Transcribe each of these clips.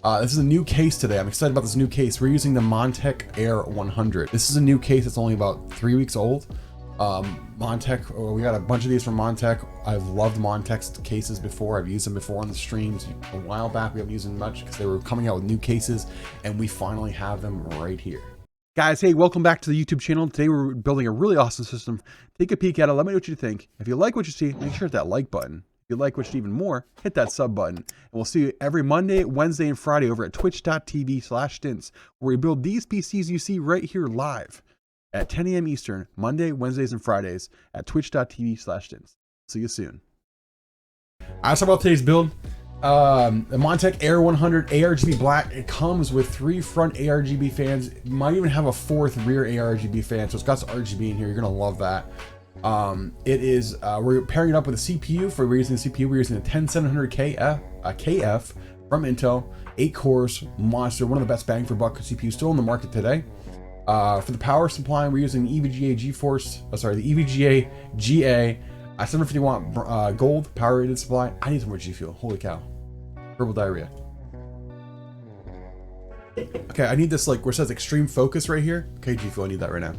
This is a new case today. I'm excited about this new case. We're using the Montech Air 100. This is a new case that's only about 3 weeks old. Montech, we got a bunch of these from Montech. I've loved Montech's cases before. I've used them before on the streams. A while back, we haven't used them much because they were coming out with new cases, and we finally have them right here. Guys, hey, welcome back to the YouTube channel. Today we're building a really awesome system. Take a peek at it. Let me know what you think. If you like what you see, make sure to hit that like button. If you like what you see even more, hit that sub button. And we'll see you every Monday, Wednesday, and Friday over at twitch.tv/stints, where we build these PCs you see right here live at 10 a.m. Eastern, Monday, Wednesdays, and Fridays at twitch.tv/stints. See you soon. Let's talk about today's build. The Montech Air 100 ARGB black. It comes with 3 front ARGB fans. It might even have a 4th rear ARGB fan, so it's got some RGB in here. You're gonna love that. It is we're pairing it up with a CPU. We're using the CPU. We're using a 10700 KF from Intel, 8 cores, monster, one of the best bang for buck CPUs still in the market today. For the power supply, we're using the EVGA the EVGA GA 750 watt gold power rated supply. I need some more G Fuel. Holy cow. Verbal diarrhea. Okay, I need this, like, where it says extreme focus right here. Okay, G Fuel, I need that right now.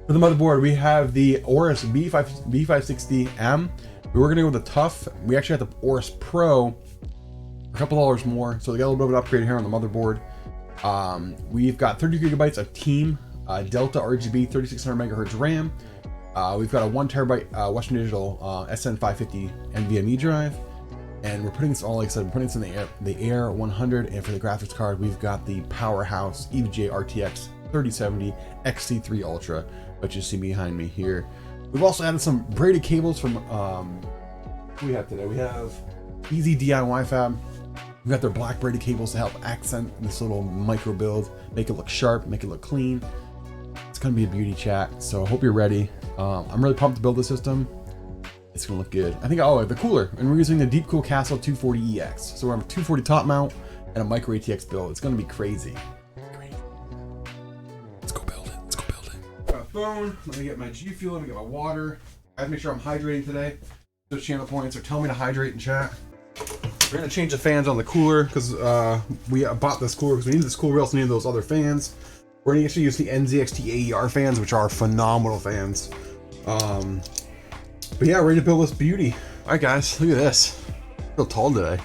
For the motherboard, we have the Aorus B560M. We were gonna go with the TUF. We actually have the Aorus Pro, a couple dollars more, so we got a little bit of an upgrade here on the motherboard. We've got 30 gigabytes of Team Delta RGB 3600 megahertz RAM. We've got a 1 terabyte Western Digital SN550 NVMe drive, and we're putting this all, like I said, we're putting this in the Air 100. And for the graphics card, we've got the powerhouse EVGA RTX 3070 XT3 Ultra, which you see behind me here. We've also added some braided cables from who we have today. We have Easy DIY Fab. We've got their black braided cables to help accent this little micro build, make it look sharp, make it look clean. It's gonna be a beauty, chat. So I hope you're ready. I'm really pumped to build this system. It's gonna look good. I think, oh, the cooler, and we're using the Deepcool Castle 240EX. So we're on a 240 top mount and a micro ATX build. It's gonna be crazy. Let's go build it. Let's go build it. Got a phone. Let me get my G Fuel. Let me get my water. I have to make sure I'm hydrating today. Those channel points are telling me to hydrate in chat. We're gonna change the fans on the cooler because we bought this cooler because we need this cooler. We also need those other fans. We're gonna actually use the NZXT AER fans, which are phenomenal fans. But yeah, ready to build this beauty. All right, guys, look at this. I feel tall today.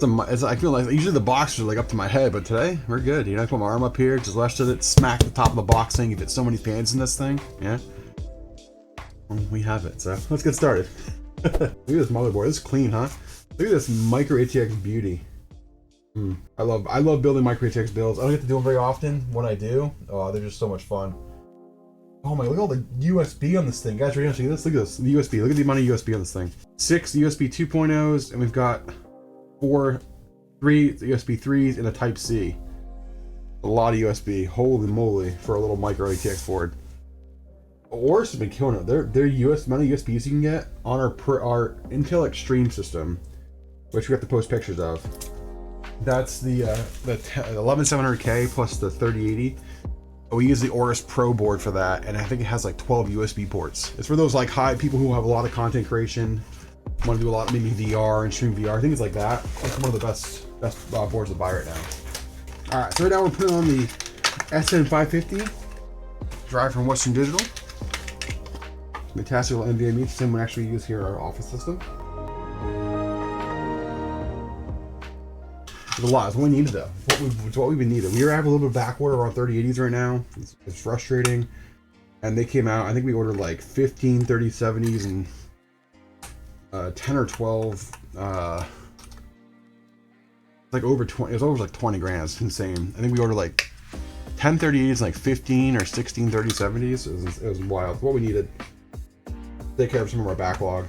I feel like usually the boxes are like up to my head, but today we're good. You know, I put my arm up here, just rested it, smack the top of the box thing. You fit so many fans in this thing. Yeah, well, we have it. So let's get started. Look at this motherboard. This is clean, huh? Look at this micro ATX beauty. I love building micro ATX builds. I don't get to do them very often. When I do, oh, they're just so much fun. Oh my, look at all the USB on this thing. Guys, ready to see this? Look at this, the USB. Look at the amount of USB on this thing. 6 USB 2.0s, and we've got 3 USB 3s and a Type C. A lot of USB. Holy moly, for a little micro ATX board. Aorus has been killing it. Their amount of USBs you can get on our Intel Extreme system, which we have to post pictures of. That's the 11700K plus the 3080. We use the Aorus Pro board for that, and I think it has like 12 USB ports. It's for those like high people who have a lot of content creation, want to do a lot, maybe VR and stream VR, things like that. It's one of the best boards to buy right now. All right, so right now we're putting on the SN550 drive from Western Digital. Fantastic little NVMe system we actually use here in our office system. It's a lot. It's what we needed though. It's what we've been needed. We have a little bit of back order. We're on 3080s right now. It's frustrating. And they came out, I think we ordered like 15 3070s and 10 or 12 like over 20. It was over like 20 grand. It's insane. I think we ordered like 10 3080s, like 15 or 16 3070s. It was wild. It's what we needed. Take care of some of our backlog.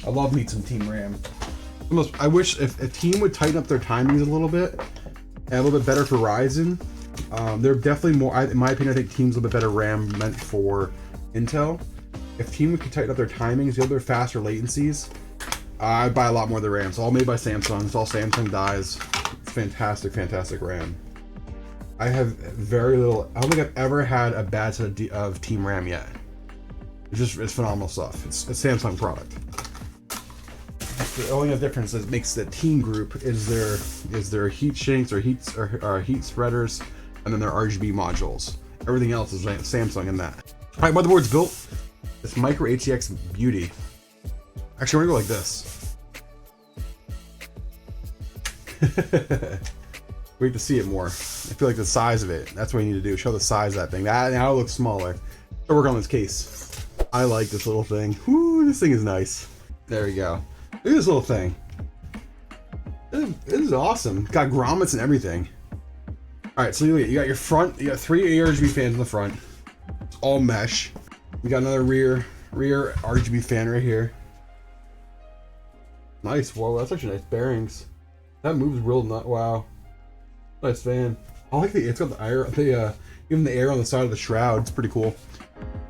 I love me some Team RAM. I wish if Team would tighten up their timings a little bit and a little bit better for Ryzen. They're definitely more, in my opinion, I think Team's a little bit better RAM meant for Intel. If Team could tighten up their timings, the other faster latencies, I'd buy a lot more of the RAM. It's all made by Samsung. It's all Samsung dies. It's fantastic, fantastic RAM. I have very little. I don't think I've ever had a bad set of Team RAM yet. It's phenomenal stuff. It's a Samsung product. The only difference that makes the team group is their heat sinks or heat spreaders, and then their RGB modules. Everything else is Samsung in that. All right, motherboard's built. This Micro ATX beauty. Actually, we're gonna go like this. Wait to see it more. I feel like the size of it. That's what you need to do. Show the size of that thing. That now it looks smaller. So work on this case. I like this little thing. Whoo, this thing is nice. There we go. Look at this little thing. This is awesome. Got grommets and everything. All right, so you got your front. You got 3 ARGB fans in the front. It's all mesh. We got another rear RGB fan right here. Nice. Whoa, that's actually nice bearings. That moves real nut. Wow. Nice fan. I like it's got the air. Even the air on the side of the shroud. It's pretty cool.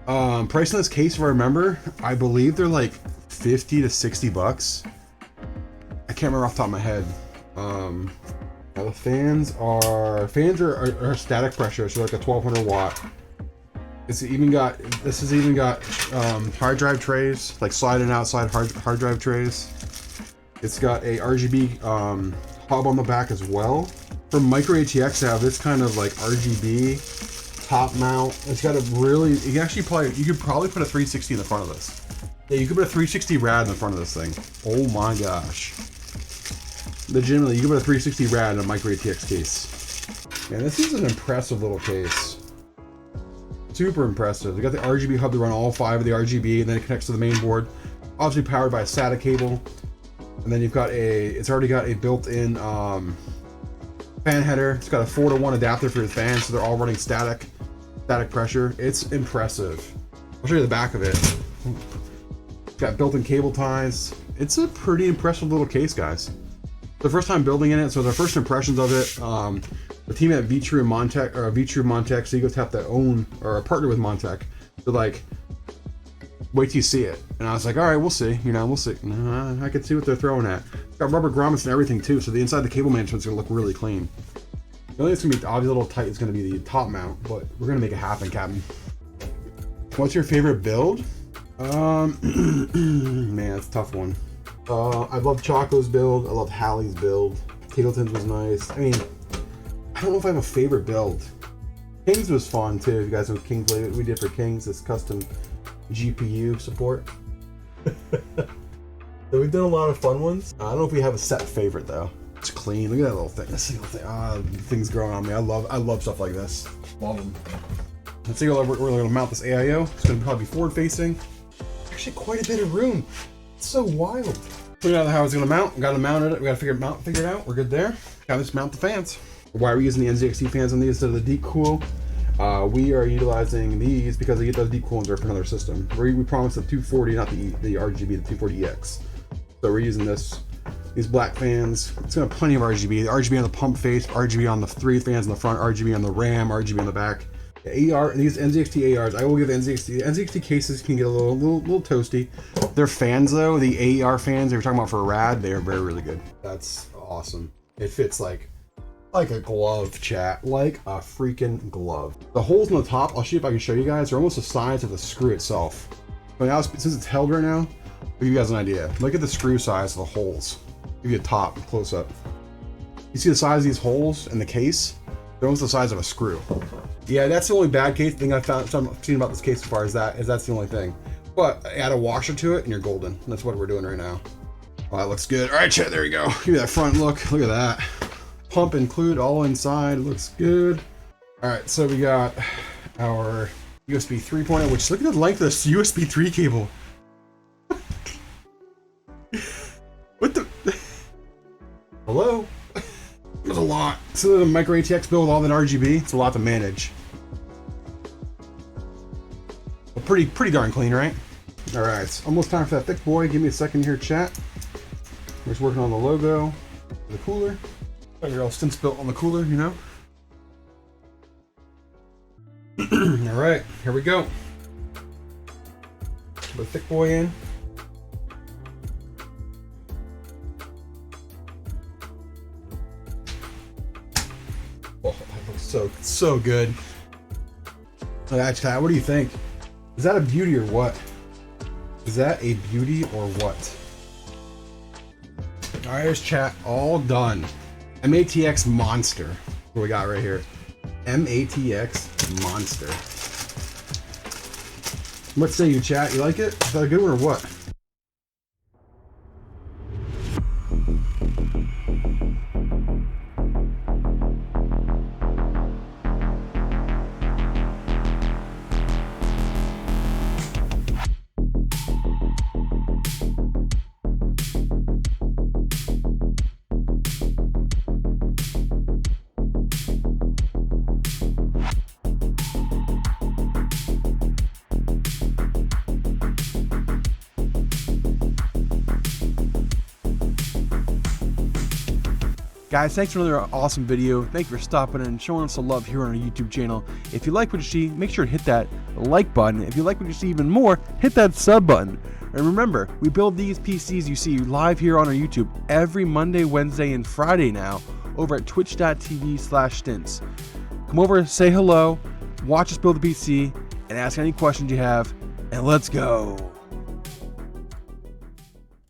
Price on this case, if I remember, I believe they're like 50 to 60 bucks. I can't remember off the top of my head. The fans are static pressure, so like a 1200 watt. This has even got hard drive trays, like slide in outside hard drive trays. It's got a RGB hub on the back as well. For Micro ATX, I have this kind of like RGB top mount. It's got a really, you could probably put a 360 in the front of this. Yeah, you could put a 360 rad in the front of this thing. Oh my gosh. Legitimately, you could put a 360 rad in a Micro ATX case. Man, this is an impressive little case. Super impressive. They got the RGB hub to run all 5 of the RGB, and then it connects to the main board. Obviously powered by a SATA cable. And then you've got it's already got a built-in fan header. It's got a 4-to-1 adapter for your fans, so they're all running static pressure. It's impressive. I'll show you the back of it. It's got built-in cable ties. It's a pretty impressive little case, guys. The first time building in it, so the first impressions of it, the team at VTrue Montech, so you guys have to own or partner with Montech. They're like, wait till you see it. And I was like, all right, we'll see. We'll see. I can see what they're throwing at. It's got rubber grommets and everything too, so the inside of the cable management's gonna look really clean. The only thing that's gonna be obviously a little tight is gonna be the top mount, but we're gonna make it happen, Captain. What's your favorite build? Man, it's a tough one. I love Choco's build. I love Hallie's build. Tingleton's was nice. I mean, I don't know if I have a favorite build. King's was fun too. If you guys know what King's we did for King's, this custom GPU support. So we've done a lot of fun ones. I don't know if we have a set favorite though. It's clean. Look at that little thing. This little thing. The thing's growing on me. I love stuff like this. Love them. Let's see where we're going to mount this AIO. It's going to probably be forward facing. Actually, quite a bit of room. It's so wild. Figured out how it's going to mount. Got to mount it. We got to figure it out. We're good there. Got to just mount the fans. Why are we using the NZXT fans on these instead of the Deep Cool? We are utilizing these because they get those Deep Cool ones for another system. We promised the 240, not the RGB, the 240EX. So we're using these black fans. It's gonna have plenty of RGB. The RGB on the pump face, RGB on the 3 fans in the front, RGB on the RAM, RGB on the back. The these NZXT ARs, I will give the NZXT cases can get a little toasty. Their fans though, the AR fans they were talking about for a rad, they are really good. That's awesome. It fits like a glove, chat. Like a freaking glove. The holes on the top, I'll see if I can show you guys, are almost the size of the screw itself. But now, since it's held right now, I'll give you guys an idea. Look at the screw size of the holes. Give you a top close up. You see the size of these holes in the case? They're almost the size of a screw. Yeah, that's the only bad case thing I've seen about this case as far as that's the only thing. But add a washer to it and you're golden. That's what we're doing right now. Oh, that looks good. All right, chat, there you go. Give me that front look. Look at that. Pump include all inside. Looks good. All right, so we got our USB 3.0, which look at the length of this USB 3 cable. What the? Hello? There's a lot. So the Micro ATX build with all that RGB, it's a lot to manage. But pretty darn clean, right? All right, it's almost time for that thick boy. Give me a second here, chat. We're just working on the logo, the cooler. Got your all stints built on the cooler, you know? All right, here we go. Put the thick boy in. Oh, that looks so good. Actually, what do you think? Is that a beauty or what? Is that a beauty or what? Alright, here's chat. All done. MATX Monster. What we got right here? MATX Monster. What say you, chat? You like it? Is that a good one or what? Guys, thanks for another awesome video. Thank you for stopping in and showing us some love here on our YouTube channel. If you like what you see, make sure to hit that like button. If you like what you see even more, hit that sub button. And remember, we build these PCs you see live here on our YouTube every Monday, Wednesday, and Friday now over at twitch.tv/stints. Come over, say hello, watch us build the PC, and ask any questions you have, and let's go.